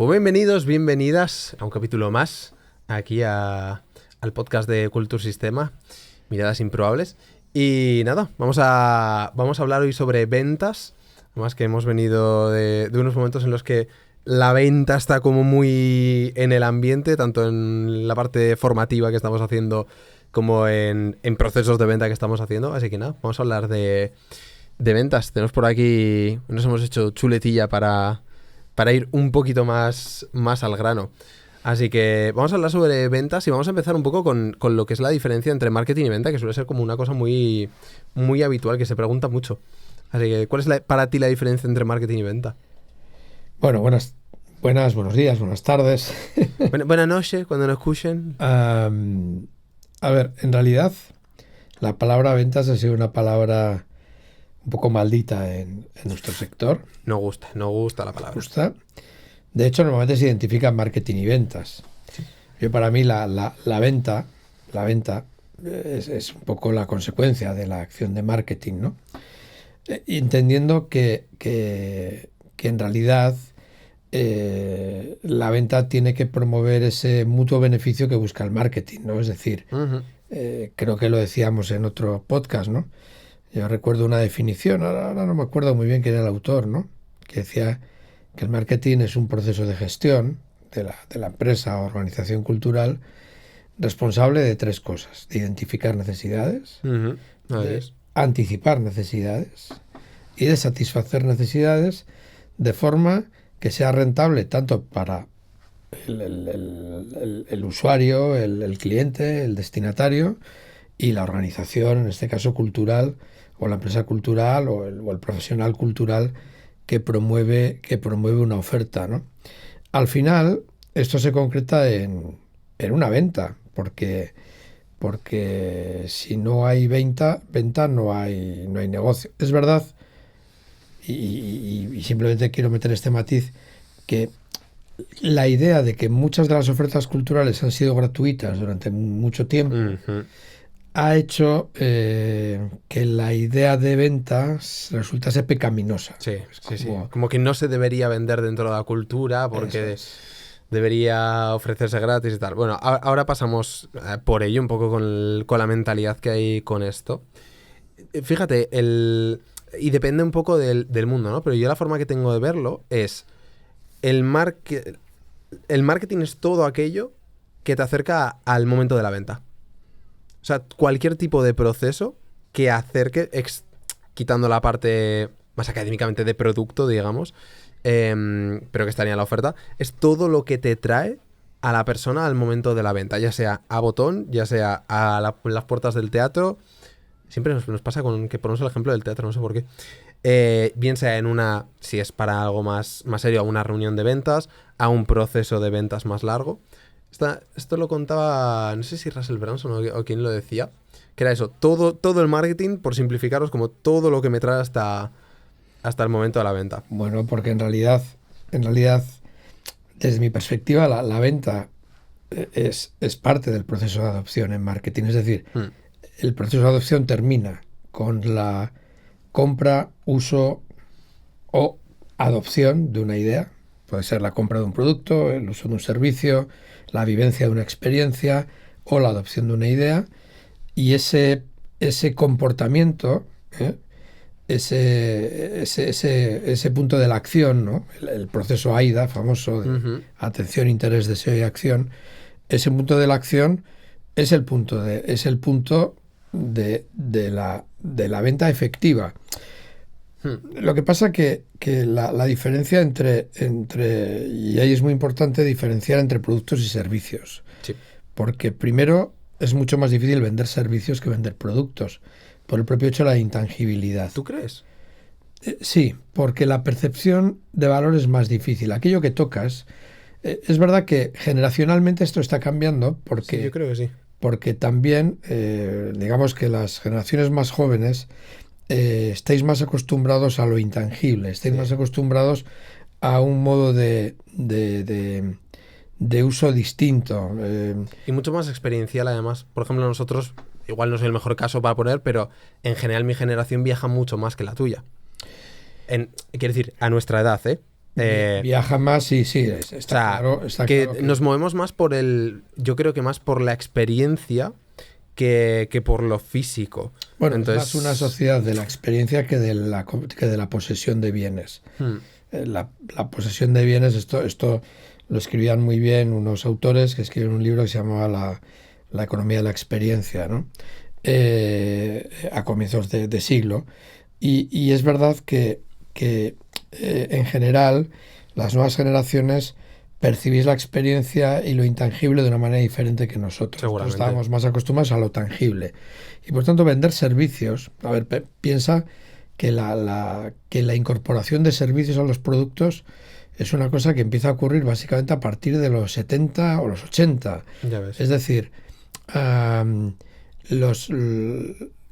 Pues bienvenidos, bienvenidas a un capítulo más aquí al podcast de Culture Sistema, Miradas Improbables. Y nada, vamos a hablar hoy sobre ventas. Además que hemos venido de unos momentos en los que la venta está como muy en el ambiente, tanto en la parte formativa que estamos haciendo como en procesos de venta que estamos haciendo. Así que nada, vamos a hablar de ventas. Tenemos por aquí, nos hemos hecho chuletilla para ir un poquito más al grano. Así que vamos a hablar sobre ventas y vamos a empezar un poco con lo que es la diferencia entre marketing y venta, que suele ser como una cosa muy, muy habitual, que se pregunta mucho. Así que, ¿cuál es para ti la diferencia entre marketing y venta? Bueno, buenos días, buenas tardes. Buenas noches, cuando nos escuchen. A ver, en realidad, la palabra ventas ha sido una palabra un poco maldita en nuestro sector. No gusta la palabra. Gusta. De hecho, normalmente se identifican marketing y ventas. Sí. Yo, para mí, la venta es un poco la consecuencia de la acción de marketing, ¿no? Entendiendo que en realidad la venta tiene que promover ese mutuo beneficio que busca el marketing, ¿no? Es decir, creo que lo decíamos en otro podcast, ¿no? Yo recuerdo una definición, ahora no me acuerdo muy bien quién era el autor, ¿no? Que decía que el marketing es un proceso de gestión de la empresa o organización cultural responsable de tres cosas: de identificar necesidades, de anticipar necesidades y de satisfacer necesidades de forma que sea rentable tanto para el usuario, el cliente, el destinatario y la organización, en este caso cultural, o la empresa cultural o el profesional cultural que promueve una oferta, ¿no? Al final, esto se concreta en una venta, porque si no hay venta no hay negocio. Es verdad, y simplemente quiero meter este matiz, que la idea de que muchas de las ofertas culturales han sido gratuitas durante mucho tiempo ha hecho que la idea de ventas resultase pecaminosa. Sí. Como que no se debería vender dentro de la cultura porque debería ofrecerse gratis y tal. Bueno, ahora pasamos por ello un poco con la mentalidad que hay con esto. Fíjate, y depende un poco del mundo, ¿no? Pero yo la forma que tengo de verlo es el marketing es todo aquello que te acerca al momento de la venta. O sea, cualquier tipo de proceso que acerque, quitando la parte más académicamente de producto, digamos, pero que estaría en la oferta, es todo lo que te trae a la persona al momento de la venta, ya sea a botón, ya sea a las puertas del teatro. Siempre nos pasa con que ponemos el ejemplo del teatro, no sé por qué. Bien sea si es para algo más serio, a una reunión de ventas, a un proceso de ventas más largo. Esto lo contaba, no sé si Russell Brunson o quién lo decía, que era eso, todo el marketing, por simplificaros, como todo lo que me trae hasta el momento de la venta. Bueno, porque en realidad, desde mi perspectiva, la venta es parte del proceso de adopción en marketing. Es decir, el proceso de adopción termina con la compra, uso o adopción de una idea. Puede ser la compra de un producto, el uso de un servicio, la vivencia de una experiencia o la adopción de una idea. Y ese comportamiento, ese punto de la acción, ¿no? El proceso AIDA, famoso, de atención, interés, deseo y acción. Ese punto de la acción es el punto de la venta efectiva. Lo que pasa que la diferencia entre y ahí es muy importante diferenciar entre productos y servicios. Sí. Porque primero es mucho más difícil vender servicios que vender productos, por el propio hecho de la intangibilidad. ¿Tú crees? Sí, porque la percepción de valor es más difícil. Aquello que tocas, es verdad que generacionalmente esto está cambiando, porque Sí, yo creo que sí. Porque también, digamos que las generaciones más jóvenes estáis más acostumbrados a lo intangible, estáis más acostumbrados a un modo de uso distinto. Y mucho más experiencial, además. Por ejemplo, nosotros, igual no soy el mejor caso para poner, pero en general mi generación viaja mucho más que la tuya. Quiero decir, a nuestra edad, Viaja más, sí, está O sea, claro. Está que claro nos movemos más por yo creo que más por la experiencia que por lo físico. Bueno, es Entonces, más una sociedad de la experiencia que de la posesión de bienes. hmm, La posesión de bienes, esto lo escribían muy bien unos autores que escribieron un libro que se llamaba La economía de la experiencia, ¿no? A comienzos de siglo. Y es verdad que en general las nuevas generaciones percibís la experiencia y lo intangible de una manera diferente que nosotros. Nosotros seguramente. estábamos más acostumbrados a lo tangible. Y por tanto, vender servicios. A ver, piensa que la incorporación de servicios a los productos es una cosa que empieza a ocurrir básicamente a partir de los 70 o los 80. Ya ves. Es decir, am,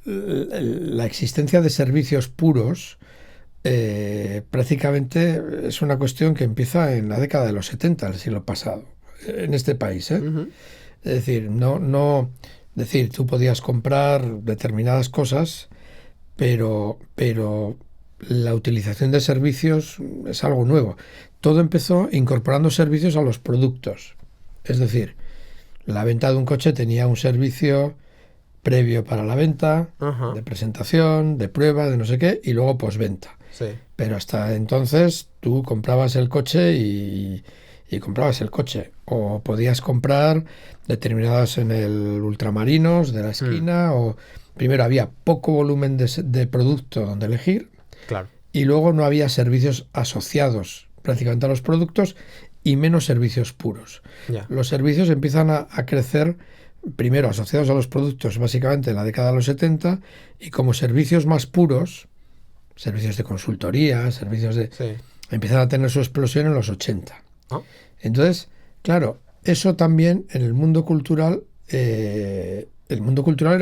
la existencia de servicios puros prácticamente es una cuestión que empieza en la década de los 70 del siglo pasado, en este país. Ujú. Es decir, decir, tú podías comprar determinadas cosas, pero la utilización de servicios es algo nuevo. Todo empezó incorporando servicios a los productos. Es decir, la venta de un coche tenía un servicio previo para la venta, Ajá. de presentación, de prueba, de no sé qué, y luego postventa. Sí. Pero hasta entonces tú comprabas el coche y comprabas el coche. O podías comprar determinados en el ultramarinos de la esquina, o primero había poco volumen de producto donde elegir, Claro. y luego no había servicios asociados prácticamente a los productos y menos servicios puros. Ya. Los servicios empiezan a crecer primero asociados a los productos básicamente en la década de los 70 y como servicios más puros, servicios de consultoría, Sí. empiezan a tener su explosión en los 80. Ah, Entonces, claro, eso también en el mundo cultural era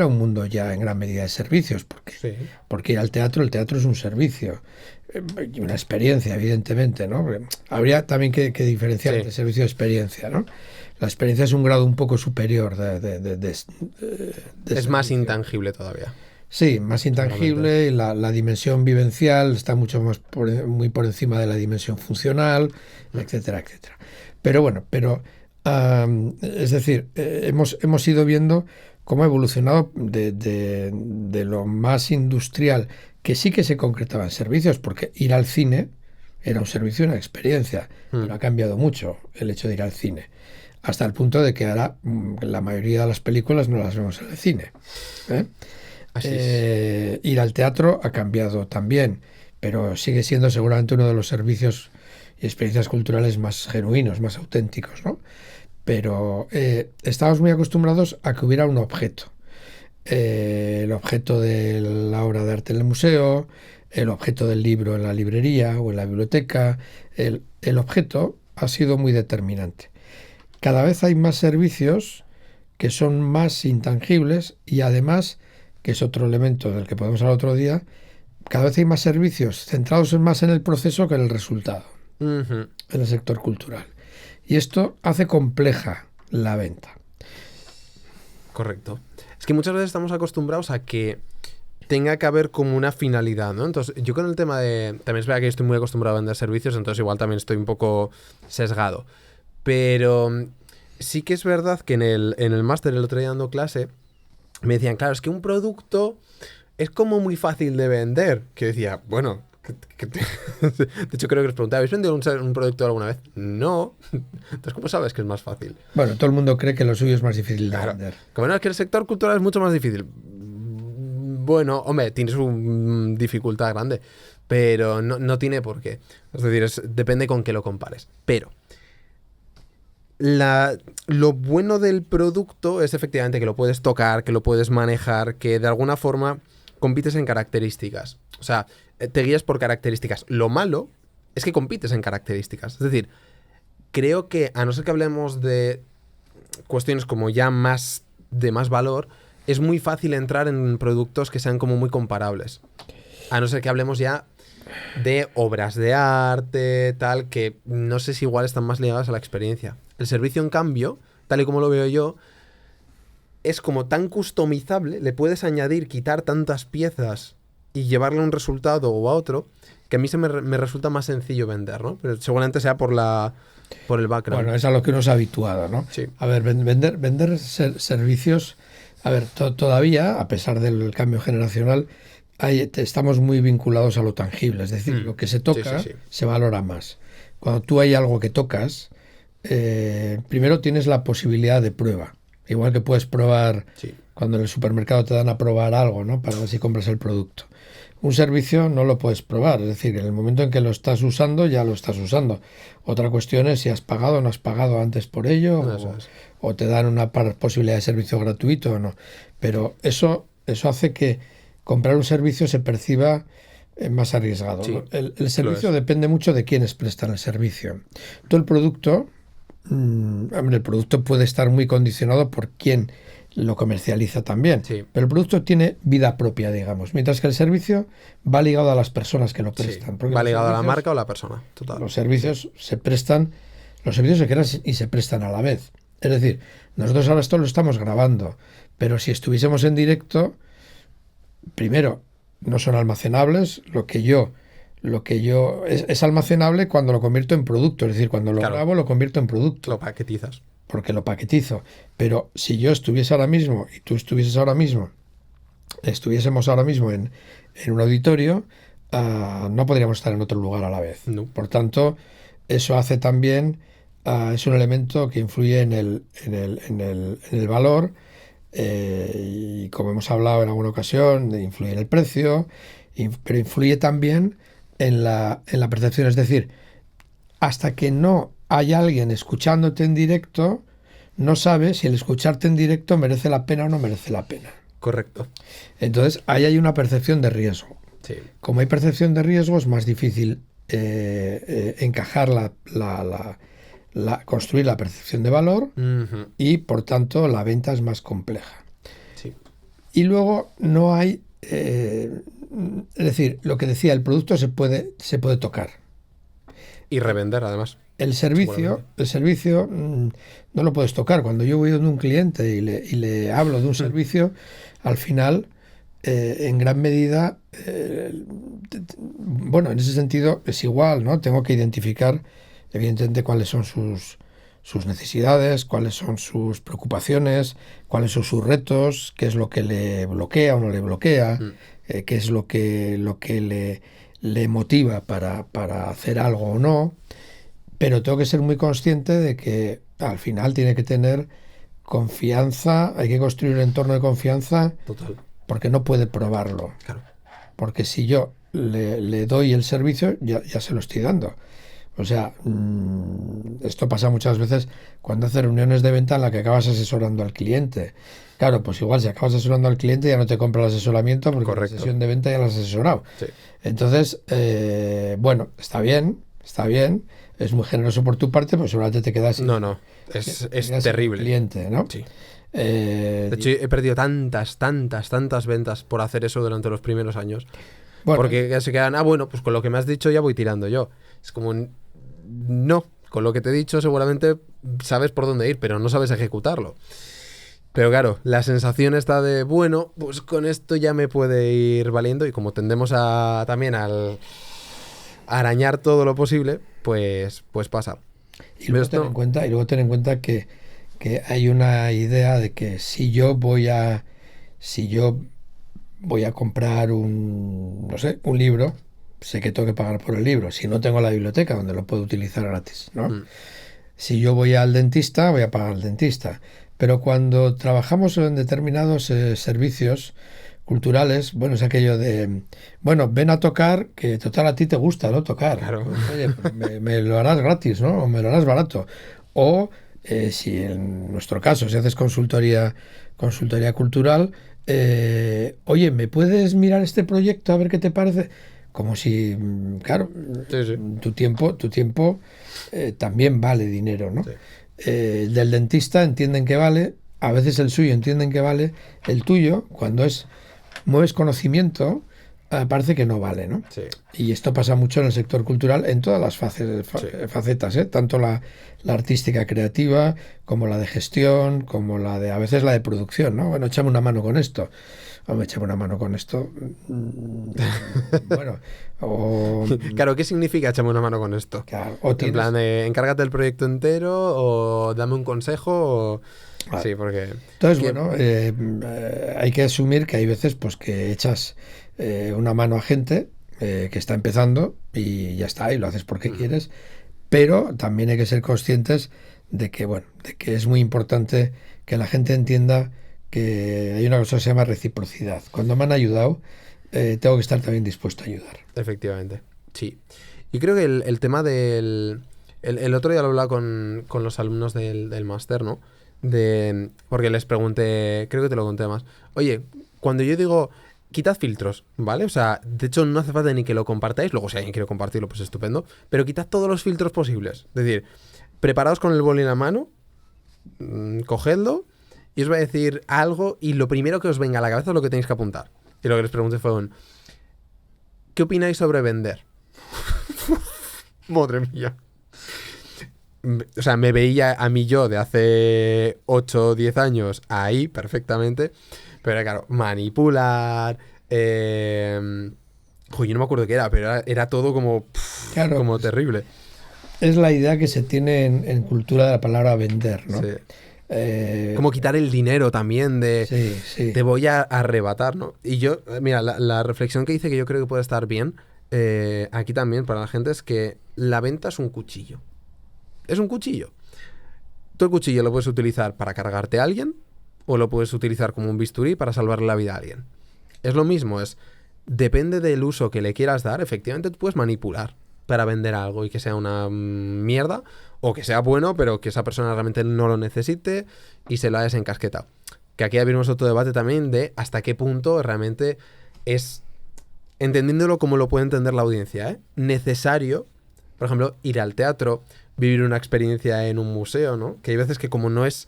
un mundo ya en gran medida de servicios, sí. porque ir al teatro, el teatro es un servicio, y una experiencia, evidentemente, ¿no? Porque habría también que diferenciar Sí. entre servicio y experiencia, ¿no? La experiencia es un grado un poco superior de Es más servicio. intangible todavía. Sí, más intangible, y la dimensión vivencial está mucho más muy por encima de la dimensión funcional, etcétera, etcétera. Pero bueno, es decir, hemos ido viendo cómo ha evolucionado de lo más industrial, que sí que se concretaba en servicios, porque ir al cine era un servicio, una experiencia, pero ha cambiado mucho el hecho de ir al cine, hasta el punto de que ahora la mayoría de las películas no las vemos en el cine. Así es. Ir al teatro ha cambiado también, pero sigue siendo seguramente uno de los servicios y experiencias culturales más genuinos, más auténticos, ¿no? Pero estábamos muy acostumbrados a que hubiera un objeto. El objeto de la obra de arte en el museo, el objeto del libro en la librería o en la biblioteca. El objeto ha sido muy determinante. Cada vez hay más servicios que son más intangibles y además, que es otro elemento del que podemos hablar otro día, cada vez hay más servicios centrados más en el proceso que en el resultado, Ujú. en el sector cultural. Y esto hace compleja la venta. Correcto. Es que muchas veces estamos acostumbrados a que tenga que haber como una finalidad, ¿no? Entonces, yo con el tema de... También es verdad que yo estoy muy acostumbrado a vender servicios, entonces igual también estoy un poco sesgado. Pero sí que es verdad que en el máster, el otro día dando clase, me decían, claro, es que un producto es como muy fácil de vender. Que yo decía, bueno... De hecho, creo que les preguntaba, ¿habéis vendido un producto alguna vez? No. Entonces, ¿cómo sabes que es más fácil? Bueno, todo el mundo cree que lo suyo es más difícil de Claro. vender. Como no, es que el sector cultural es mucho más difícil. Bueno, hombre, tiene su dificultad grande, pero no tiene por qué. Es decir, depende con qué lo compares. Pero lo bueno del producto es efectivamente que lo puedes tocar, que lo puedes manejar, que de alguna forma compites en características. O sea, te guías por características. Lo malo es que compites en características. Es decir, creo que, a no ser que hablemos de cuestiones como ya más de más valor, es muy fácil entrar en productos que sean como muy comparables. A no ser que hablemos ya de obras de arte, tal, que no sé si igual están más ligadas a la experiencia. El servicio, en cambio, tal y como lo veo yo, es como tan customizable, le puedes añadir, quitar tantas piezas y llevarle a un resultado o a otro, que a mí me resulta más sencillo vender, ¿no? Pero seguramente sea por el background. Bueno, es a lo que uno se ha habituado, ¿no? Sí. A ver, vender servicios, a ver, todavía, a pesar del cambio generacional, estamos muy vinculados a lo tangible, es decir, lo que se toca se valora más. Cuando tú hay algo que tocas, primero tienes la posibilidad de prueba, igual que puedes probar cuando en el supermercado te dan a probar algo, ¿no? Para ver si compras el producto. Un servicio no lo puedes probar, es decir, en el momento en que lo estás usando, ya lo estás usando. Otra cuestión es si has pagado o no has pagado antes por ello, o te dan una posibilidad de servicio gratuito o no. Pero eso hace que comprar un servicio se perciba más arriesgado, ¿no? El servicio depende mucho de quiénes prestan el servicio. Todo el producto, el producto puede estar muy condicionado por quién lo comercializa también, pero el producto tiene vida propia, digamos, mientras que el servicio va ligado a las personas que lo prestan. Va ligado a la marca o la persona, total. Los servicios se prestan, los servicios se crean y se prestan a la vez. Es decir, nosotros ahora esto lo estamos grabando, pero si estuviésemos en directo, primero, no son almacenables, lo que yo es almacenable cuando lo convierto en producto, es decir, cuando lo grabo lo convierto en producto. Lo paquetizas. Porque lo paquetizo. Pero si yo estuviese ahora mismo y tú estuviésemos ahora mismo en un auditorio, no podríamos estar en otro lugar a la vez. No. Por tanto, eso hace también, es un elemento que influye en el valor, y como hemos hablado en alguna ocasión, influye en el precio, pero influye también en la percepción. Es decir, hasta que no hay alguien escuchándote en directo, no sabes si el escucharte en directo merece la pena o no merece la pena. Correcto. Entonces, ahí hay una percepción de riesgo. Sí. Como hay percepción de riesgo, es más difícil encajar construir la percepción de valor, y, por tanto, la venta es más compleja. Sí. Y luego no hay... es decir, lo que decía, el producto se puede tocar. Y revender, además. El servicio no lo puedes tocar. Cuando yo voy donde un cliente y le hablo de un servicio, al final, en gran medida, bueno, en ese sentido es igual, ¿no? Tengo que identificar, evidentemente, cuáles son sus necesidades, cuáles son sus preocupaciones, cuáles son sus retos, qué es lo que le bloquea o no le bloquea, qué es lo que le motiva para hacer algo o no. Pero tengo que ser muy consciente de que al final tiene que tener confianza, hay que construir un entorno de confianza. Total. Porque no puede probarlo. Claro. Porque si yo le doy el servicio, ya se lo estoy dando. O sea, esto pasa muchas veces cuando haces reuniones de venta en la que acabas asesorando al cliente. Claro, pues igual si acabas asesorando al cliente ya no te compra el asesoramiento porque la sesión de venta ya la has asesorado. Sí. Entonces, bueno, está bien, es muy generoso por tu parte, pero seguramente te quedas... No, es terrible. Cliente, ¿no? Sí. De hecho, he perdido tantas ventas por hacer eso durante los primeros años. Bueno, porque se quedan, bueno, pues con lo que me has dicho ya voy tirando yo. Es como, no, con lo que te he dicho seguramente sabes por dónde ir, pero no sabes ejecutarlo. Pero claro, la sensación está de, bueno, pues con esto ya me puede ir valiendo, y como tendemos también a arañar todo lo posible, pues pasa. Y luego ten en cuenta que hay una idea de que si yo voy a comprar un libro, sé que tengo que pagar por el libro. Si no, tengo la biblioteca donde lo puedo utilizar gratis, ¿no? Si yo voy al dentista, voy a pagar al dentista. Pero cuando trabajamos en determinados servicios culturales, bueno, es aquello de, bueno, ven a tocar, que total a ti te gusta, ¿no? Tocar. Claro. Oye, me lo harás gratis, ¿no? O me lo harás barato. O si en nuestro caso, si haces consultoría cultural, oye, ¿me puedes mirar este proyecto a ver qué te parece? Como si, claro, sí. tu tiempo también vale dinero, ¿no? Sí. El del dentista entienden que vale, a veces el suyo entienden que vale, el tuyo, cuando mueves conocimiento, parece que no vale, ¿no? Sí. Y esto pasa mucho en el sector cultural en todas las facetas, ¿eh? Tanto la artística creativa como la de gestión, como a veces la de producción, ¿no? Bueno, échame una mano con esto. Hombre, échame una mano con esto. Bueno, o... Claro, ¿qué significa échame una mano con esto? Claro, En plan, encárgate del proyecto entero o dame un consejo o... Claro. Sí, porque... Entonces, bueno, hay que asumir que hay veces pues que echas una mano a gente que está empezando y ya está, y lo haces porque quieres, pero también hay que ser conscientes de que, bueno, de que es muy importante que la gente entienda que hay una cosa que se llama reciprocidad. Cuando me han ayudado, tengo que estar también dispuesto a ayudar. Efectivamente, sí. Y creo que el tema del... El otro día lo hablaba con los alumnos del máster, ¿no? Porque les pregunté, creo que te lo conté más. Oye, cuando yo digo, quitad filtros, ¿vale? O sea, de hecho no hace falta ni que lo compartáis. Luego si alguien quiere compartirlo, pues estupendo. Pero quitad todos los filtros posibles. Es decir, preparaos con el boli en la mano, cogedlo y os voy a decir algo y lo primero que os venga a la cabeza es lo que tenéis que apuntar. Y lo que les pregunté fue ¿qué opináis sobre vender? Madre mía. O sea, me veía a mí yo de hace 8 o 10 años ahí perfectamente. Pero claro, manipular... yo no me acuerdo qué era, pero era todo como, claro, como terrible. Es la idea que se tiene en cultura de la palabra vender, ¿no? Sí. Como quitar el dinero también sí. Te voy a arrebatar, ¿no? Y yo, mira, la reflexión que hice que yo creo que puede estar bien aquí también para la gente es que la venta es un cuchillo. Es un cuchillo. Tú el cuchillo lo puedes utilizar para cargarte a alguien o lo puedes utilizar como un bisturí para salvarle la vida a alguien. Es lo mismo, depende del uso que le quieras dar, efectivamente tú puedes manipular para vender algo y que sea una mierda o que sea bueno, pero que esa persona realmente no lo necesite y se lo hayas encasquetado. Que aquí abrimos otro debate también de hasta qué punto realmente es, entendiéndolo como lo puede entender la audiencia, necesario, por ejemplo, ir al teatro, vivir una experiencia en un museo, ¿no? Que hay veces que como no es...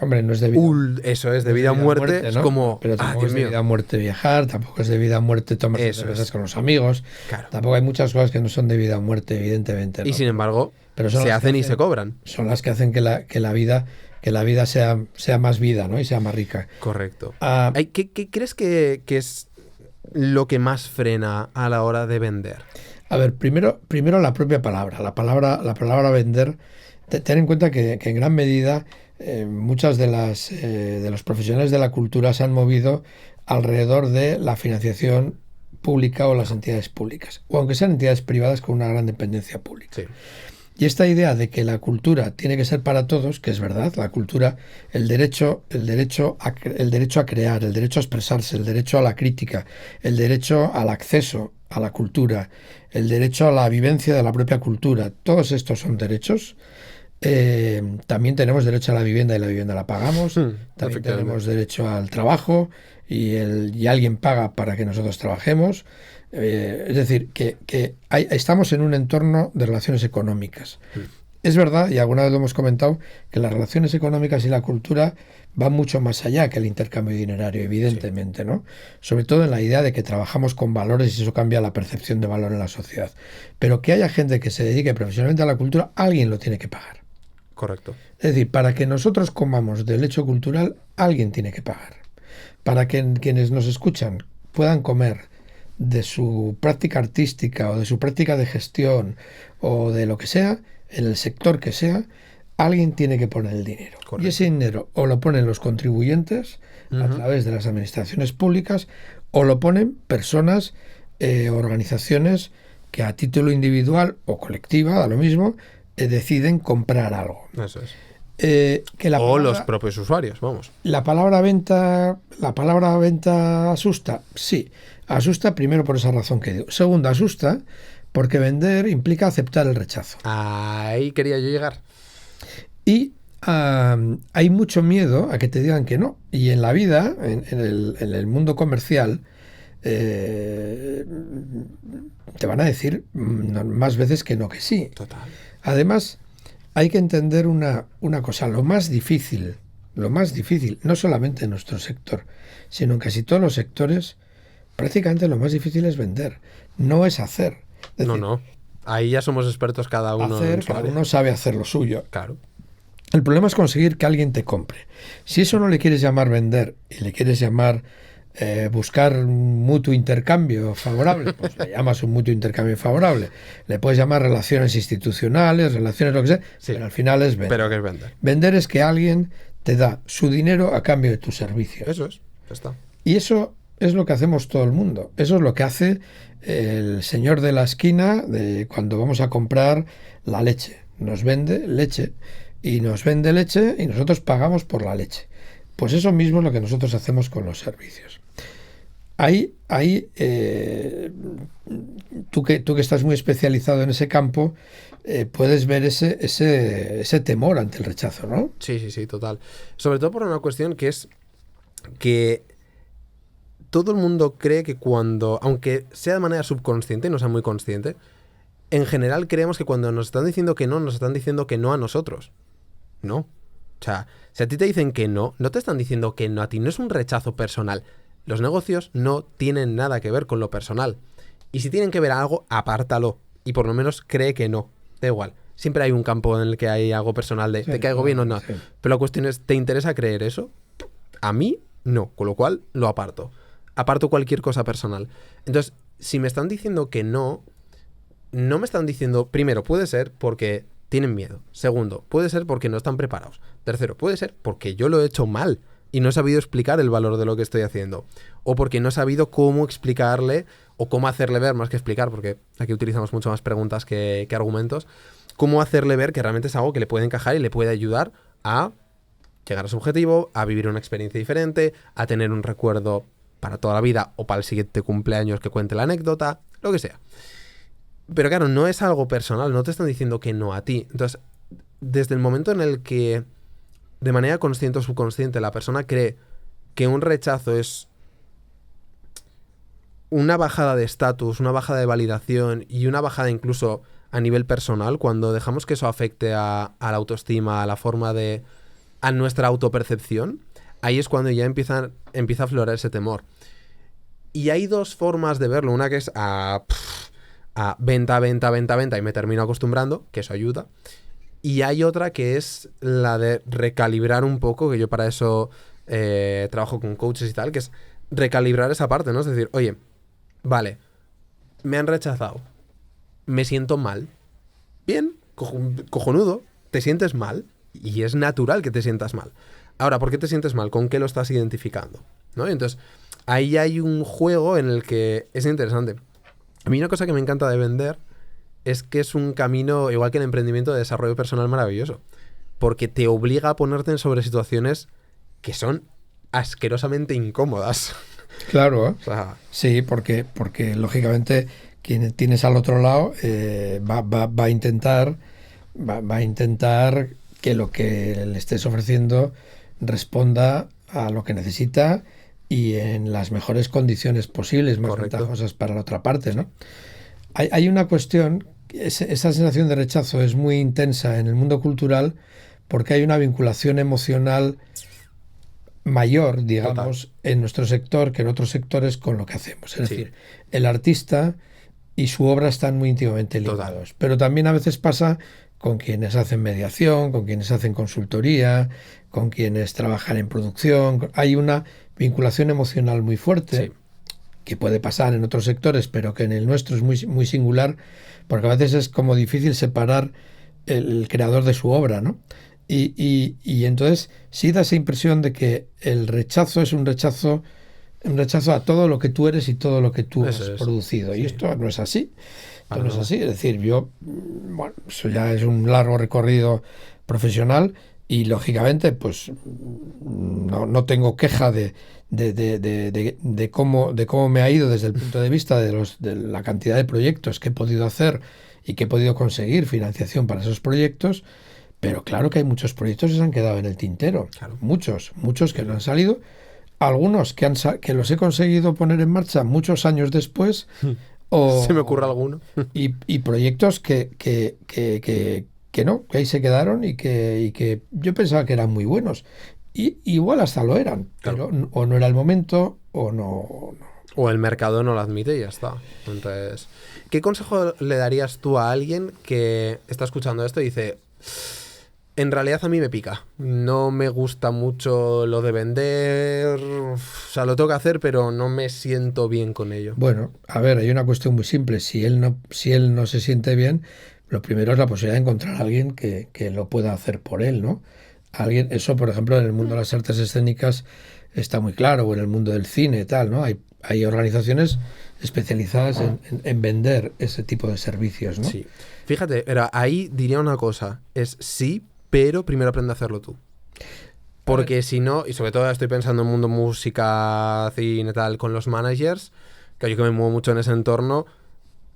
Hombre, no es de vida, eso es de vida o muerte, ¿no? Es como... Pero tampoco Dios es de mío. vida o muerte viajar, tampoco es de vida o muerte tomar cervezas con los amigos. Claro. Tampoco hay muchas cosas que no son de vida o muerte, evidentemente, ¿no? Y sin embargo, pero se hacen y se cobran. Son las que hacen que la vida sea más vida, ¿no? Y sea más rica. Correcto. ¿Qué crees que es lo que más frena a la hora de vender? A ver, primero la propia palabra. La palabra vender. Ten en cuenta que en gran medida muchas de los profesionales de la cultura se han movido alrededor de la financiación pública o las entidades públicas, o aunque sean entidades privadas con una gran dependencia pública. Sí. Y esta idea de que la cultura tiene que ser para todos, que es verdad, la cultura, el derecho a crear, el derecho a expresarse, el derecho a la crítica, el derecho al acceso a la cultura, el derecho a la vivencia de la propia cultura, todos estos son derechos. También tenemos derecho a la vivienda y la vivienda la pagamos. También tenemos derecho al trabajo y alguien paga para que nosotros trabajemos. Es decir, que estamos en un entorno de relaciones económicas. Es verdad, y alguna vez lo hemos comentado, que las relaciones económicas y la cultura van mucho más allá que el intercambio dinerario, evidentemente, ¿no? Sobre todo en la idea de que trabajamos con valores y eso cambia la percepción de valor en la sociedad. Pero que haya gente que se dedique profesionalmente a la cultura, alguien lo tiene que pagar. Correcto. Es decir, para que nosotros comamos del hecho cultural, alguien tiene que pagar. Para que quienes nos escuchan puedan comer de su práctica artística o de su práctica de gestión o de lo que sea, en el sector que sea, alguien tiene que poner el dinero. Correcto. Y ese dinero o lo ponen los contribuyentes a través de las administraciones públicas o lo ponen personas, organizaciones que a título individual o colectiva, da lo mismo, deciden comprar algo. Eso es. O los propios usuarios, vamos. ¿La palabra venta asusta? Sí, asusta primero por esa razón que digo. Segundo, asusta porque vender implica aceptar el rechazo. Ahí quería yo llegar. Y hay mucho miedo a que te digan que no. Y en la vida, en el mundo comercial, te van a decir más veces que no que sí. Total. Además, hay que entender una cosa, lo más difícil, no solamente en nuestro sector, sino en casi todos los sectores, prácticamente lo más difícil es vender, no es hacer. Es decir, No. Ahí ya somos expertos cada uno en su cada área. uno sabe hacer lo suyo. Claro. El problema es conseguir que alguien te compre. Si eso no le quieres llamar vender y le quieres llamar buscar un mutuo intercambio favorable, pues le llamas un mutuo intercambio favorable. Le puedes llamar relaciones institucionales, relaciones lo que sea, Sí, pero al final es vender. pero ¿qué es vender? Vender es que alguien te da su dinero a cambio de tus servicios. Eso es, ya está. Y eso es lo que hacemos todo el mundo. Eso es lo que hace el señor de la esquina cuando vamos a comprar la leche. Nos vende leche y nosotros pagamos por la leche. Pues eso mismo es lo que nosotros hacemos con los servicios. Ahí tú que estás muy especializado en ese campo, puedes ver ese temor ante el rechazo, ¿no? Sí, total. Sobre todo por una cuestión que es que todo el mundo cree que cuando, aunque sea de manera subconsciente, no sea muy consciente, en general creemos que cuando nos están diciendo que no, nos están diciendo que no a nosotros. No. O sea, si a ti te dicen que no, no te están diciendo que no a ti, no es un rechazo personal. Los negocios no tienen nada que ver con lo personal. Y si tienen que ver algo, apártalo. Y por lo menos cree que no. Da igual. Siempre hay un campo en el que hay algo personal de Sí, ¿te caigo bien o no? sí. Pero la cuestión es, ¿te interesa creer eso? A mí, no. Con lo cual, lo aparto. Aparto cualquier cosa personal. Entonces, si me están diciendo que no, no me están diciendo... Primero, puede ser porque tienen miedo. Segundo, puede ser porque no están preparados. Tercero, puede ser porque yo lo he hecho mal y no he sabido explicar el valor de lo que estoy haciendo. O porque no he sabido cómo explicarle o cómo hacerle ver, más que explicar, porque aquí utilizamos mucho más preguntas que argumentos, cómo hacerle ver que realmente es algo que le puede encajar y le puede ayudar a llegar a su objetivo, a vivir una experiencia diferente, a tener un recuerdo para toda la vida o para el siguiente cumpleaños que cuente la anécdota, lo que sea. Pero claro, no es algo personal, no te están diciendo que no a ti. Entonces, desde el momento en el que de manera consciente o subconsciente la persona cree que un rechazo es una bajada de estatus, una bajada de validación y una bajada incluso a nivel personal, cuando dejamos que eso afecte a la autoestima, a la forma de... a nuestra autopercepción, ahí es cuando ya empieza a aflorar ese temor. Y hay dos formas de verlo. Una que es a venta y me termino acostumbrando, que eso ayuda. Y hay otra que es la de recalibrar un poco, que yo para eso trabajo con coaches y tal, que es recalibrar esa parte, ¿no? Es decir, oye, vale, me han rechazado, me siento mal. Bien, cojonudo, te sientes mal y es natural que te sientas mal. Ahora, ¿por qué te sientes mal? ¿Con qué lo estás identificando? ¿No? Y entonces, ahí hay un juego en el que es interesante. A mí una cosa que me encanta de vender es que es un camino, igual que el emprendimiento, de desarrollo personal maravilloso. Porque te obliga a ponerte sobre situaciones que son asquerosamente incómodas. Claro, O sea, sí, porque lógicamente quien tienes al otro lado va a intentar que lo que le estés ofreciendo responda a lo que necesita y en las mejores condiciones posibles, más Correcto. ventajosas para la otra parte, ¿no? Hay una cuestión, esa sensación de rechazo es muy intensa en el mundo cultural porque hay una vinculación emocional mayor, digamos, en nuestro sector que en otros sectores con lo que hacemos. Es Sí. decir, el artista y su obra están muy íntimamente Total. ligados. Pero también a veces pasa con quienes hacen mediación, con quienes hacen consultoría, con quienes trabajan en producción. Hay una vinculación emocional muy fuerte. Sí. Que puede pasar en otros sectores, pero que en el nuestro es muy, muy singular, porque a veces es como difícil separar el creador de su obra, ¿no? Y entonces sí da esa impresión de que el rechazo es un rechazo a todo lo que tú eres y todo lo que tú Eso has es, producido. sí. Y esto no es así. Para Esto no es nada. así. Es decir, bueno, eso ya es un largo recorrido profesional y lógicamente, pues no tengo queja de cómo me ha ido desde el punto de vista de la cantidad de proyectos que he podido hacer y que he podido conseguir financiación para esos proyectos, pero claro que hay muchos proyectos que se han quedado en el tintero. Claro. Muchos que no han salido. Algunos que los he conseguido poner en marcha muchos años después. Se me ocurre alguno. Y proyectos que no, que ahí se quedaron y que yo pensaba que eran muy buenos. Y igual hasta lo eran, Claro. pero o no era el momento o no. O el mercado no lo admite y ya está. Entonces, ¿qué consejo le darías tú a alguien que está escuchando esto y dice, en realidad a mí me pica, no me gusta mucho lo de vender, o sea, lo tengo que hacer, pero no me siento bien con ello? Bueno, a ver, hay una cuestión muy simple. Si él no se siente bien, lo primero es la posibilidad de encontrar a alguien que lo pueda hacer por él, ¿no? Alguien, eso, por ejemplo, en el mundo de las artes escénicas está muy claro, o en el mundo del cine, tal, ¿no? Hay organizaciones especializadas en vender ese tipo de servicios, ¿no? Sí. Fíjate, pero ahí diría una cosa, es sí, pero primero aprende a hacerlo tú. Porque si no, y sobre todo estoy pensando en mundo música, cine, tal, con los managers, que yo que me muevo mucho en ese entorno,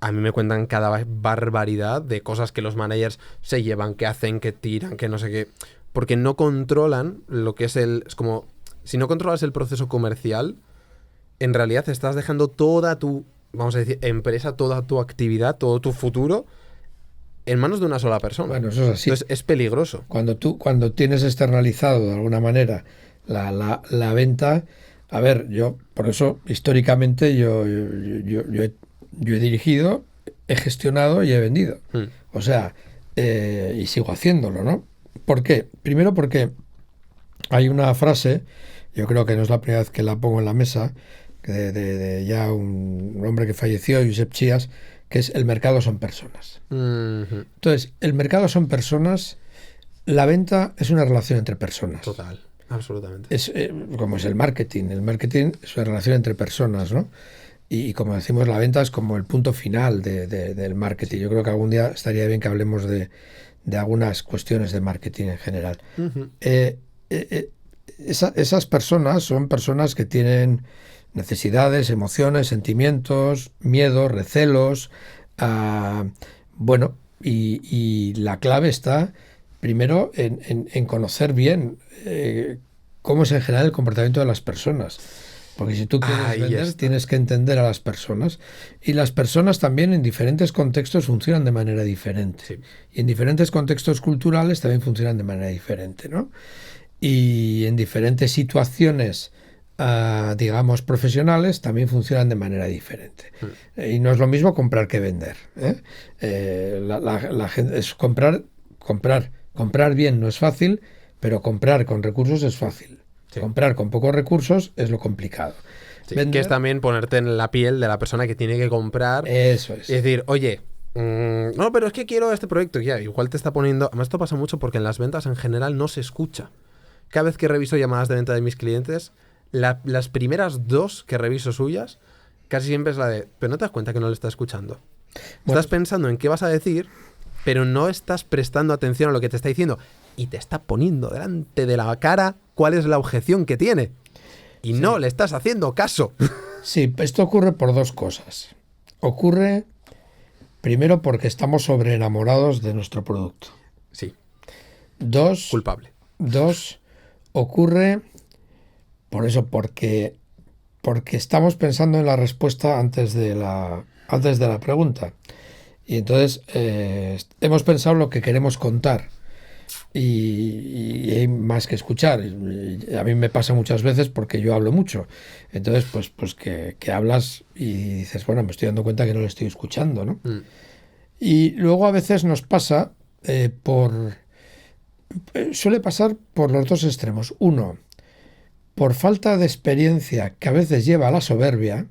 a mí me cuentan cada barbaridad de cosas que los managers se llevan, que hacen, que tiran, que no sé qué. Porque no controlan lo que es el... Es como, si no controlas el proceso comercial, en realidad estás dejando toda tu, vamos a decir, empresa, toda tu actividad, todo tu futuro en manos de una sola persona. Bueno, eso es así. Entonces es peligroso. Cuando tienes externalizado de alguna manera la venta, a ver, yo, por eso, históricamente yo he dirigido, he gestionado y he vendido. O sea, y sigo haciéndolo, ¿no? ¿Por qué? Primero porque hay una frase, yo creo que no es la primera vez que la pongo en la mesa, de ya un hombre que falleció, Josep Chías, que es el mercado son personas. Entonces, el mercado son personas, la venta es una relación entre personas. Total, absolutamente. Es como es el marketing es una relación entre personas, ¿no? Y como decimos, la venta es como el punto final del marketing. Yo creo que algún día estaría bien que hablemos de algunas cuestiones de marketing en general. Esas personas son personas que tienen necesidades, emociones, sentimientos, miedos, recelos. Bueno, y la clave está primero en conocer bien cómo es en general el comportamiento de las personas. Porque si tú quieres vender, tienes que entender a las personas. Y las personas también en diferentes contextos funcionan de manera diferente. Sí. Y en diferentes contextos culturales también funcionan de manera diferente, ¿no? Y en diferentes situaciones, digamos, profesionales, también funcionan de manera diferente. Y no es lo mismo comprar que vender, ¿eh? La gente es comprar bien no es fácil, pero comprar con recursos es fácil. Sí. Comprar con pocos recursos es lo complicado. Sí, que es también ponerte en la piel de la persona que tiene que comprar. Eso es. Y decir, oye, no, pero es que quiero este proyecto. Ya, igual te está poniendo... Además, esto pasa mucho porque en las ventas en general no se escucha. Cada vez que reviso llamadas de venta de mis clientes, las primeras 2 que reviso suyas, casi siempre es la de, pero no te das cuenta que no le estás escuchando. Bueno, estás pensando en qué vas a decir, pero no estás prestando atención a lo que te está diciendo. Y te está poniendo delante de la cara cuál es la objeción que tiene. Y sí, no le estás haciendo caso. Sí, esto ocurre por 2 cosas. Ocurre, primero, porque estamos sobreenamorados de nuestro producto. Sí. 2... Culpable. 2... Ocurre por eso, porque estamos pensando en la respuesta antes de la pregunta. Y entonces hemos pensado lo que queremos contar. Y hay más que escuchar. A mí me pasa muchas veces porque yo hablo mucho. Entonces, pues que hablas y dices, bueno, me estoy dando cuenta que no le estoy escuchando, ¿no? Y luego a veces nos pasa suele pasar por los 2 extremos. Uno, por falta de experiencia que a veces lleva a la soberbia,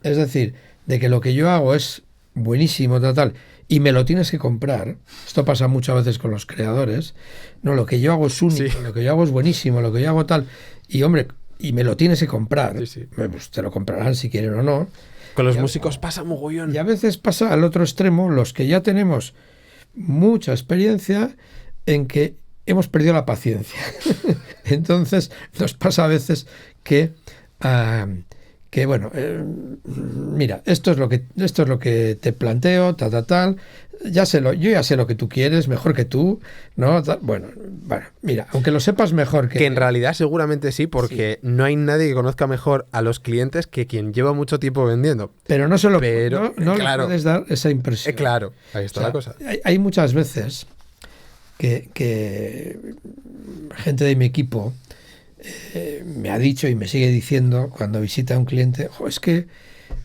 es decir, de que lo que yo hago es buenísimo, tal, y me lo tienes que comprar. Esto pasa muchas veces con los creadores. No, lo que yo hago es único, sí, lo que yo hago es buenísimo, lo que yo hago tal, y hombre, y me lo tienes que comprar. Sí, sí. Pues te lo comprarán si quieren o no. Con los músicos pasa mogollón. Y a veces pasa al otro extremo, los que ya tenemos mucha experiencia, en que hemos perdido la paciencia. Entonces nos pasa a veces que bueno, mira, esto es lo que te planteo, tal, yo ya sé lo que tú quieres, mejor que tú, ¿no? Bueno, mira, aunque lo sepas mejor que en realidad seguramente sí, porque sí, no hay nadie que conozca mejor a los clientes que quien lleva mucho tiempo vendiendo. Pero no claro, le puedes dar esa impresión. Claro, ahí está la cosa. Hay muchas veces que gente de mi equipo me ha dicho y me sigue diciendo cuando visita a un cliente, es que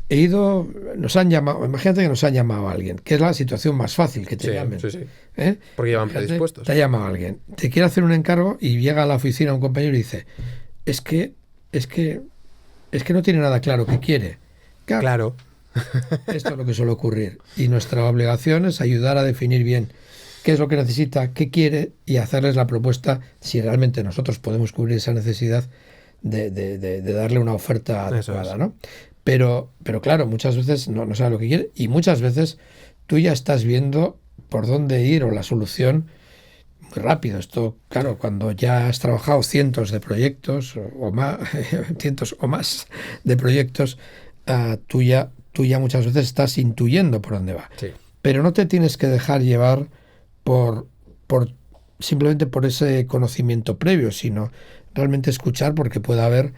he ido, nos han llamado, imagínate que nos han llamado a alguien, que es la situación más fácil que te llamen. Sí, sí. ¿Eh? Porque llevan predispuestos. Te ha llamado alguien, te quiere hacer un encargo y llega a la oficina un compañero y dice, es que no tiene nada claro qué quiere. Claro. Esto es lo que suele ocurrir. Y nuestra obligación es ayudar a definir bien qué es lo que necesita, qué quiere y hacerles la propuesta, si realmente nosotros podemos cubrir esa necesidad, de darle una oferta adecuada, ¿no? Pero claro, muchas veces no sabe lo que quiere y muchas veces tú ya estás viendo por dónde ir o la solución muy rápido. Esto, claro, cuando ya has trabajado cientos de proyectos o más, cientos o más de proyectos, tú ya muchas veces estás intuyendo por dónde va. Sí. Pero no te tienes que dejar llevar simplemente por ese conocimiento previo, sino realmente escuchar, porque puede haber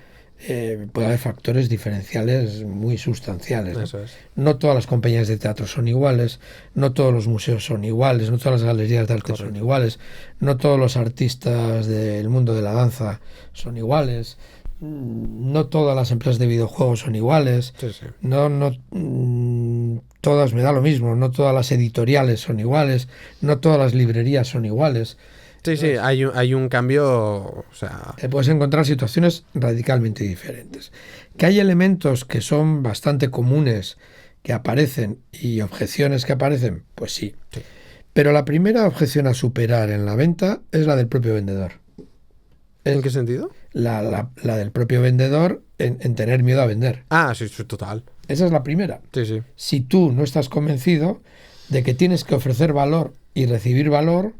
factores diferenciales muy sustanciales, ¿no? Eso es. No todas las compañías de teatro son iguales, no todos los museos son iguales, no todas las galerías de arte son iguales, no todos los artistas del mundo de la danza son iguales, no todas las empresas de videojuegos son iguales, Sí, sí. no todas, me da lo mismo, no todas las editoriales son iguales, no todas las librerías son iguales. Sí, sí, hay un cambio, o sea... Te puedes encontrar situaciones radicalmente diferentes. Que hay elementos que son bastante comunes, que aparecen, y objeciones que aparecen, pues sí. Pero la primera objeción a superar en la venta es la del propio vendedor. ¿En qué sentido? La del propio vendedor en tener miedo a vender. Ah, sí, total. Esa es la primera. Sí, sí. Si tú no estás convencido de que tienes que ofrecer valor y recibir valor,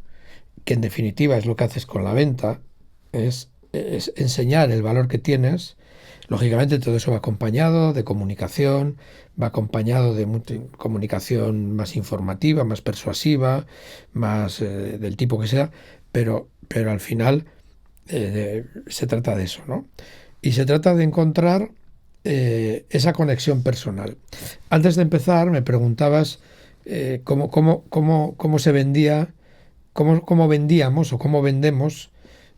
que en definitiva es lo que haces con la venta, es enseñar el valor que tienes. Lógicamente todo eso va acompañado de comunicación, va acompañado de comunicación más informativa, más persuasiva, más del tipo que sea, pero al final se trata de eso, ¿no? Y se trata de encontrar esa conexión personal. Antes de empezar me preguntabas cómo se vendía, cómo vendíamos o cómo vendemos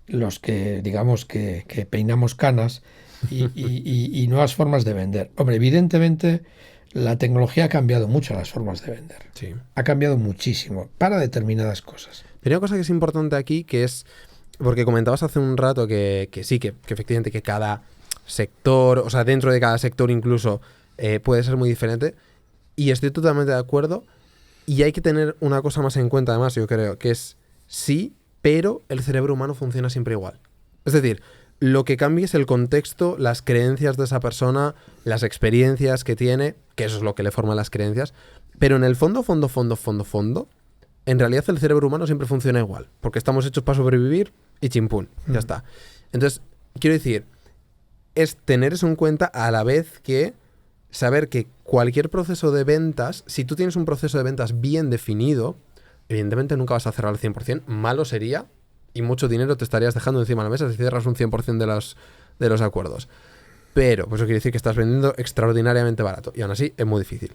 los que, digamos, que peinamos canas y nuevas formas de vender. Hombre, evidentemente la tecnología ha cambiado mucho las formas de vender. Sí. Ha cambiado muchísimo para determinadas cosas. Pero una cosa que es importante aquí, que es, porque comentabas hace un rato que sí, que efectivamente que cada sector, o sea, dentro de cada sector incluso puede ser muy diferente, y estoy totalmente de acuerdo, y hay que tener una cosa más en cuenta además, yo creo, que es sí, pero el cerebro humano funciona siempre igual. Es decir, lo que cambia es el contexto, las creencias de esa persona, las experiencias que tiene, que eso es lo que le forma las creencias, pero en el fondo, en realidad el cerebro humano siempre funciona igual, porque estamos hechos para sobrevivir y chimpún, ya está. Entonces, quiero decir, es tener eso en cuenta a la vez que saber que cualquier proceso de ventas, si tú tienes un proceso de ventas bien definido, evidentemente nunca vas a cerrar al 100%, malo sería y mucho dinero te estarías dejando encima de la mesa si cierras un 100% de los acuerdos. Pero, pues eso quiere decir que estás vendiendo extraordinariamente barato y aún así es muy difícil.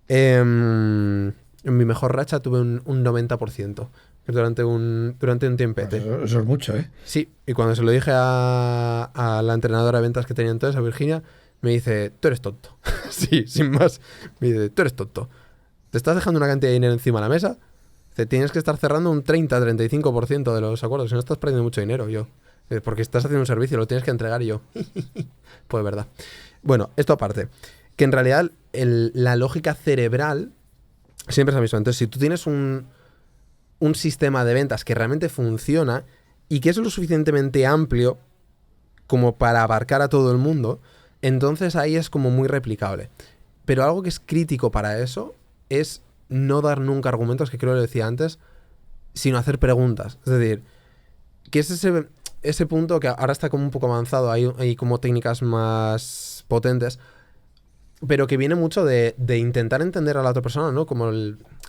En mi mejor racha tuve un 90% durante un tiempete. Eso es mucho, ¿eh? Sí, y cuando se lo dije a la entrenadora de ventas que tenía entonces, a Virginia, me dice, tú eres tonto. Sí, sin más. Me dice, tú eres tonto. Te estás dejando una cantidad de dinero encima de la mesa. Dice, tienes que estar cerrando un 30-35% de los acuerdos. Si no estás perdiendo mucho dinero, yo. Porque estás haciendo un servicio, lo tienes que entregar y yo. Pues verdad. Bueno, esto aparte. Que en realidad la lógica cerebral siempre es la misma. Entonces, si tú tienes un sistema de ventas que realmente funciona y que es lo suficientemente amplio como para abarcar a todo el mundo, entonces ahí es como muy replicable. Pero algo que es crítico para eso es no dar nunca argumentos, que creo que lo decía antes, sino hacer preguntas. Es decir, que es ese punto que ahora está como un poco avanzado, hay como técnicas más potentes, pero que viene mucho de intentar entender a la otra persona, ¿no? Como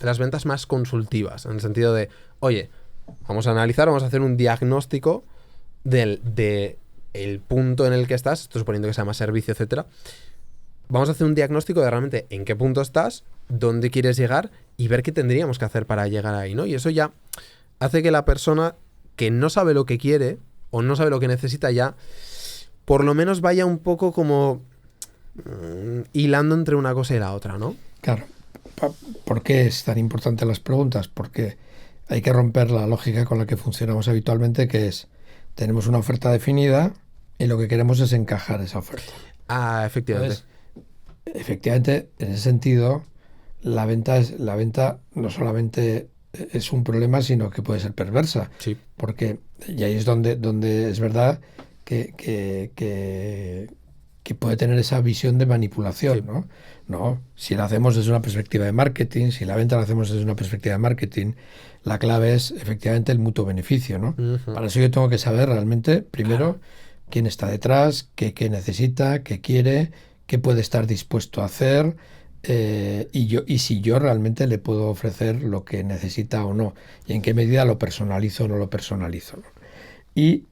las ventas más consultivas, en el sentido de, oye, vamos a analizar, vamos a hacer un diagnóstico del punto en el que estás, estoy suponiendo que sea más servicio, etcétera. Vamos a hacer un diagnóstico de realmente en qué punto estás, dónde quieres llegar y ver qué tendríamos que hacer para llegar ahí, ¿no? Y eso ya hace que la persona que no sabe lo que quiere, o no sabe lo que necesita ya, por lo menos vaya un poco como hilando entre una cosa y la otra, ¿no? Claro. ¿Por qué es tan importante las preguntas? Porque hay que romper la lógica con la que funcionamos habitualmente, que es, tenemos una oferta definida y lo que queremos es encajar esa oferta. Efectivamente. Entonces, efectivamente, en ese sentido, la venta no solamente es un problema, sino que puede ser perversa. Sí. Porque, y ahí es donde es verdad que puede tener esa visión de manipulación, Sí. ¿no? No, si la hacemos desde una perspectiva de marketing, si la venta la hacemos desde una perspectiva de marketing, la clave es efectivamente el mutuo beneficio, ¿no? Uh-huh. Para eso yo tengo que saber realmente, primero, quién está detrás, qué necesita, qué quiere, qué puede estar dispuesto a hacer, y si yo realmente le puedo ofrecer lo que necesita o no, y en qué medida lo personalizo o no lo personalizo, ¿no? Y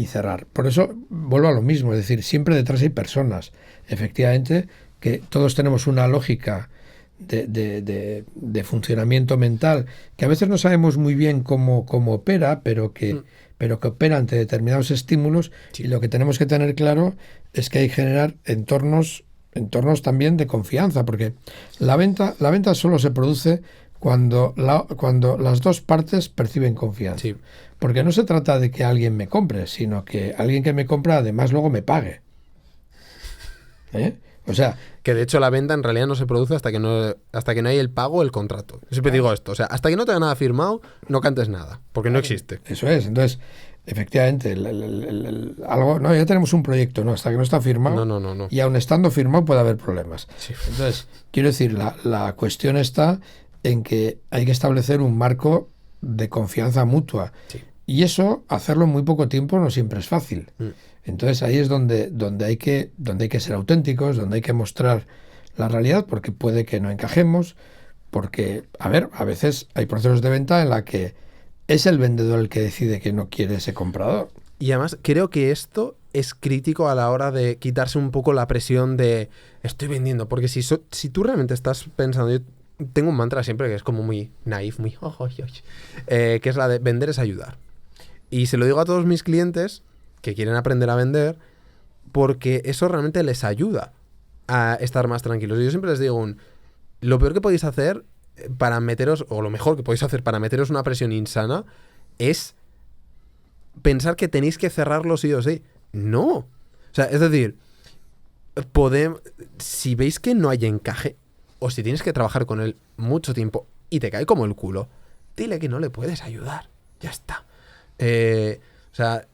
cerrar. Por eso vuelvo a lo mismo, es decir, siempre detrás hay personas, efectivamente, que todos tenemos una lógica de funcionamiento mental que a veces no sabemos muy bien cómo opera, pero que opera ante determinados estímulos. Sí. Y lo que tenemos que tener claro es que hay que generar entornos también de confianza, porque la venta solo se produce cuando las dos partes perciben confianza. Sí. Porque no se trata de que alguien me compre, sino que alguien que me compra además luego me pague. O sea, que de hecho la venta en realidad no se produce hasta que no hay el pago o el contrato. Yo siempre digo esto, o sea, hasta que no tenga nada firmado, no cantes nada, porque no existe. Eso es. Entonces, efectivamente, ya tenemos un proyecto, ¿no? Hasta que no está firmado. No. Y aun estando firmado puede haber problemas. Sí. Entonces, quiero decir, la cuestión está en que hay que establecer un marco de confianza mutua. Sí. Y eso, hacerlo en muy poco tiempo, no siempre es fácil. Entonces ahí es donde hay que ser auténticos, donde hay que mostrar la realidad, porque puede que no encajemos, porque, a veces hay procesos de venta en la que es el vendedor el que decide que no quiere ese comprador. Y además creo que esto es crítico a la hora de quitarse un poco la presión de estoy vendiendo, porque si tú realmente estás pensando, yo tengo un mantra siempre que es como muy naif, muy que es la de vender es ayudar. Y se lo digo a todos mis clientes que quieren aprender a vender, porque eso realmente les ayuda a estar más tranquilos. Y yo siempre les digo, lo peor que podéis hacer para meteros, o lo mejor que podéis hacer para meteros una presión insana, es pensar que tenéis que cerrarlo sí o sí. No. O sea, es decir, si veis que no hay encaje, o si tienes que trabajar con él mucho tiempo y te cae como el culo, dile que no le puedes ayudar. Ya está. O sea,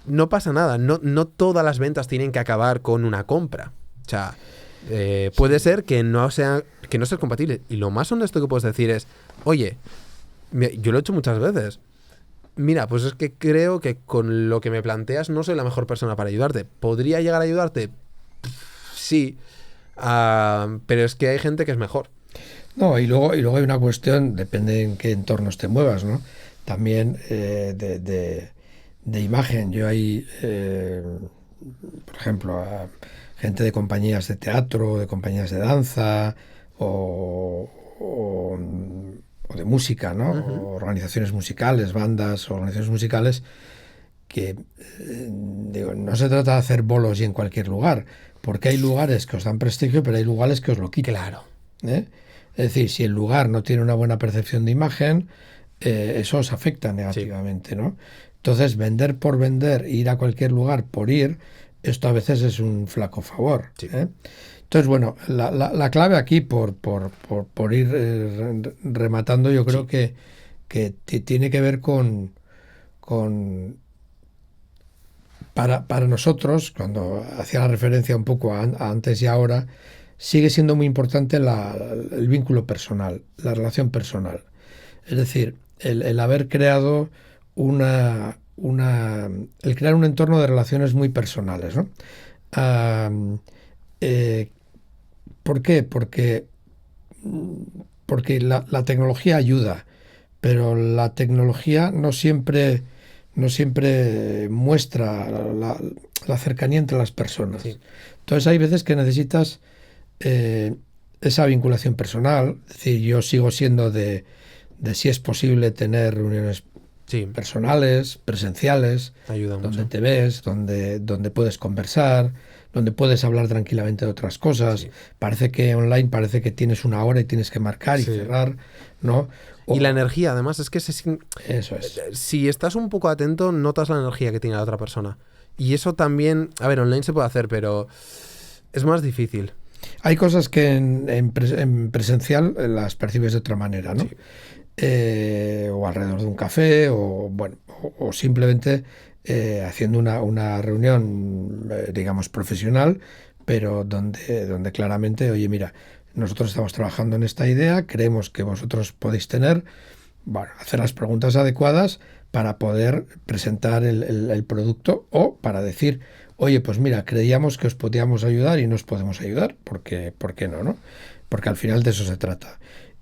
no pasa nada. No todas las ventas tienen que acabar con una compra. O sea, puede ser que no sea compatible. Y lo más honesto que puedes decir es, oye, yo lo he hecho muchas veces. Mira, pues es que creo que con lo que me planteas no soy la mejor persona para ayudarte. ¿Podría llegar a ayudarte? Sí. Pero es que hay gente que es mejor. No, y luego hay una cuestión, depende en qué entornos te muevas, ¿no? También de imagen. Yo hay, por ejemplo, gente de compañías de teatro, de compañías de danza o de música, ¿no? Uh-huh. Organizaciones musicales, bandas, organizaciones musicales que, no se trata de hacer bolos y en cualquier lugar, porque hay lugares que os dan prestigio, pero hay lugares que os lo quitan. Claro. Es decir, si el lugar no tiene una buena percepción de imagen, eso os afecta negativamente, sí. ¿No? Entonces, vender por vender, ir a cualquier lugar por ir, esto a veces es un flaco favor. Sí. Entonces, bueno, la clave aquí, por ir rematando, yo creo que tiene que ver con para nosotros, cuando hacía la referencia un poco a antes y ahora, sigue siendo muy importante el vínculo personal, la relación personal. Es decir, el haber creado el crear un entorno de relaciones muy personales, ¿no? ¿Por qué? Porque la tecnología ayuda, pero la tecnología no siempre muestra la cercanía entre las personas. Sí. Entonces hay veces que necesitas esa vinculación personal. Es decir, yo sigo siendo de si es posible tener reuniones Sí. personales, presenciales, Ayuda donde mucho. te ves, donde puedes conversar, donde puedes hablar tranquilamente de otras cosas. Sí. Parece que online parece que tienes una hora y tienes que marcar y Sí. cerrar, ¿no? Y la energía, además, es que Eso es. si estás un poco atento, notas la energía que tiene la otra persona. Y eso también, a ver, online se puede hacer, pero es más difícil. Hay cosas que en presencial las percibes de otra manera, ¿no? Sí. O alrededor de un café, o bueno, o simplemente haciendo una reunión, digamos, profesional, pero donde claramente, oye, mira, nosotros estamos trabajando en esta idea, creemos que vosotros podéis tener, bueno, hacer las preguntas adecuadas para poder presentar el producto o para decir, oye, pues mira, creíamos que os podíamos ayudar y no os podemos ayudar, porque, ¿por qué no, no? Porque al final de eso se trata.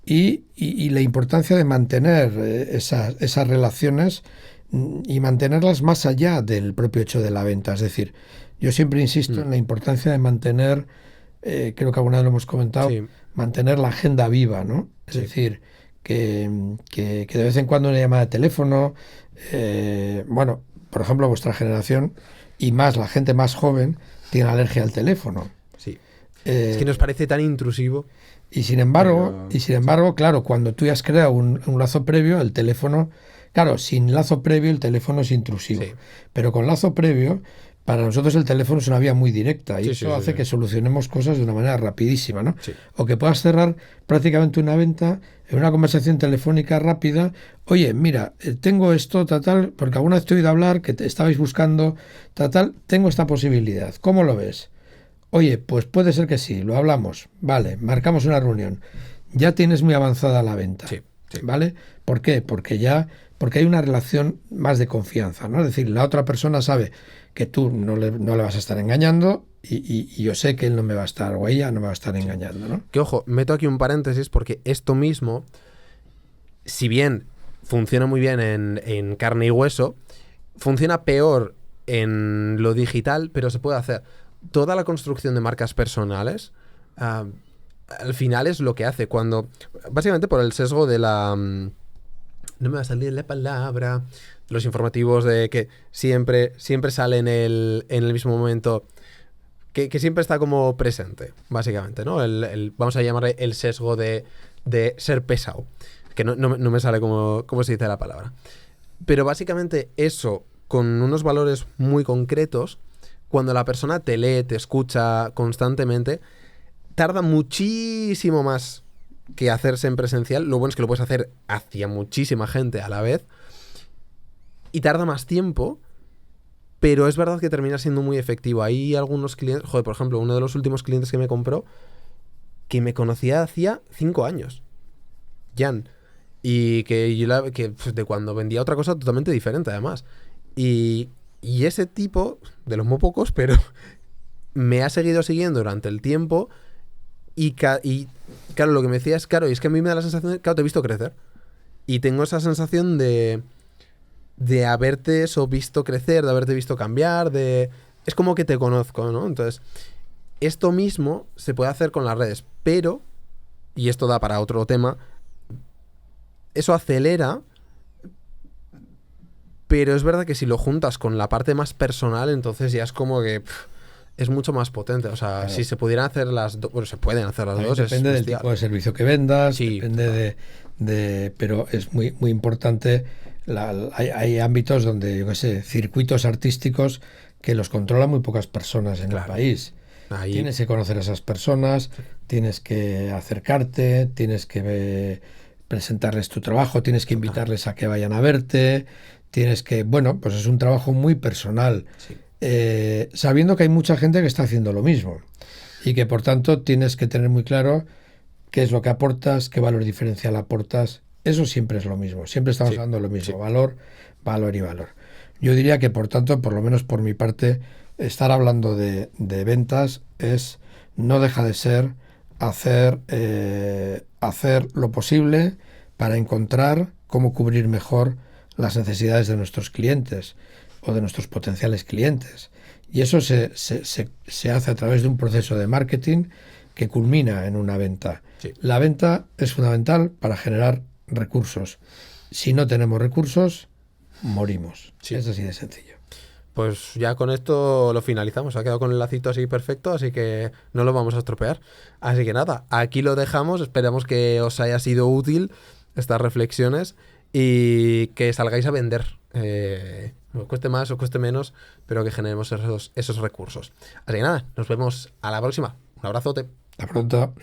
Y la importancia de mantener esas relaciones y mantenerlas más allá del propio hecho de la venta. Es decir, yo siempre insisto en la importancia de mantener, creo que alguna vez lo hemos comentado, Sí. mantener la agenda viva, ¿no? Es Sí. decir, que de vez en cuando una llamada de teléfono, bueno, por ejemplo, vuestra generación y más la gente más joven tiene alergia al teléfono. Sí. Eh, Es que nos parece tan intrusivo. y sin embargo, Pero claro, cuando tú ya has creado un lazo previo, el teléfono, claro, sin lazo previo el teléfono es intrusivo. sí. Pero con lazo previo, para nosotros el teléfono es una vía muy directa y Sí, eso sí, sí, hace sí. que solucionemos cosas de una manera rapidísima, ¿no? Sí. O que puedas cerrar prácticamente una venta en una conversación telefónica rápida. Oye, mira, tengo esto, tal, porque alguna vez te he oído hablar que estabais buscando, tal, tengo esta posibilidad. ¿Cómo lo ves? Oye, pues puede ser que sí, lo hablamos. Vale, marcamos una reunión. Ya tienes muy avanzada la venta. Sí, sí. ¿Vale? ¿Por qué? Porque hay una relación más de confianza, ¿no? Es decir, la otra persona sabe que tú no le vas a estar engañando y yo sé que él no me va a estar, o ella no me va a estar engañando, ¿no? Que ojo, meto aquí un paréntesis porque esto mismo, si bien funciona muy bien en carne y hueso, funciona peor en lo digital, pero se puede hacer. Toda la construcción de marcas personales, al final es lo que hace cuando, básicamente por el sesgo de la... no me va a salir la palabra, los informativos de que siempre sale en el mismo momento, que siempre está como presente, básicamente, ¿no? Vamos a llamarle el sesgo de ser pesado, que no me sale cómo se dice la palabra. Pero básicamente eso, con unos valores muy concretos, cuando la persona te lee, te escucha constantemente, tarda muchísimo más que hacerse en presencial. Lo bueno es que lo puedes hacer hacia muchísima gente a la vez y tarda más tiempo, pero es verdad que termina siendo muy efectivo. Hay algunos clientes, joder, por ejemplo, uno de los últimos clientes que me compró, que me conocía hacía 5 años, Jan, y que de cuando vendía otra cosa totalmente diferente además. Y ese tipo, de los muy pocos, pero me ha seguido siguiendo durante el tiempo y claro, lo que me decía es, claro, y es que a mí me da la sensación de, claro, te he visto crecer. Y tengo esa sensación de haberte eso visto crecer, de haberte visto cambiar, es como que te conozco, ¿no? Entonces, esto mismo se puede hacer con las redes, pero, y esto da para otro tema, eso acelera, pero es verdad que si lo juntas con la parte más personal, entonces ya es como que es mucho más potente. O sea, Claro. Si se pudieran hacer las dos, bueno, se pueden hacer las También dos. depende Es del bestial. tipo de servicio que vendas, Sí, depende pero es muy, muy importante. Hay ámbitos donde, yo qué sé, circuitos artísticos que los controlan muy pocas personas en el Claro. país. Ahí, Tienes que conocer a esas personas, tienes que acercarte, tienes que presentarles tu trabajo, tienes que invitarles a que vayan a verte, tienes que, bueno, pues es un trabajo muy personal, sí. sabiendo que hay mucha gente que está haciendo lo mismo y que por tanto tienes que tener muy claro qué es lo que aportas, qué valor diferencial aportas. Eso siempre es lo mismo, siempre estamos Sí, hablando de lo mismo, sí. valor, valor y valor. Yo diría que por tanto, por lo menos por mi parte, estar hablando de ventas no deja de ser hacer lo posible para encontrar cómo cubrir mejor las necesidades de nuestros clientes o de nuestros potenciales clientes. Y eso se hace a través de un proceso de marketing que culmina en una venta. Sí. La venta es fundamental para generar recursos. Si no tenemos recursos, morimos. Sí. Es así de sencillo. Pues ya con esto lo finalizamos. Ha quedado con el lacito así perfecto, así que no lo vamos a estropear. Así que nada, aquí lo dejamos. Esperamos que os haya sido útil estas reflexiones y que salgáis a vender. Os cueste más, os cueste menos, pero que generemos esos recursos. Así que nada, nos vemos a la próxima. Un abrazote. Hasta pronto.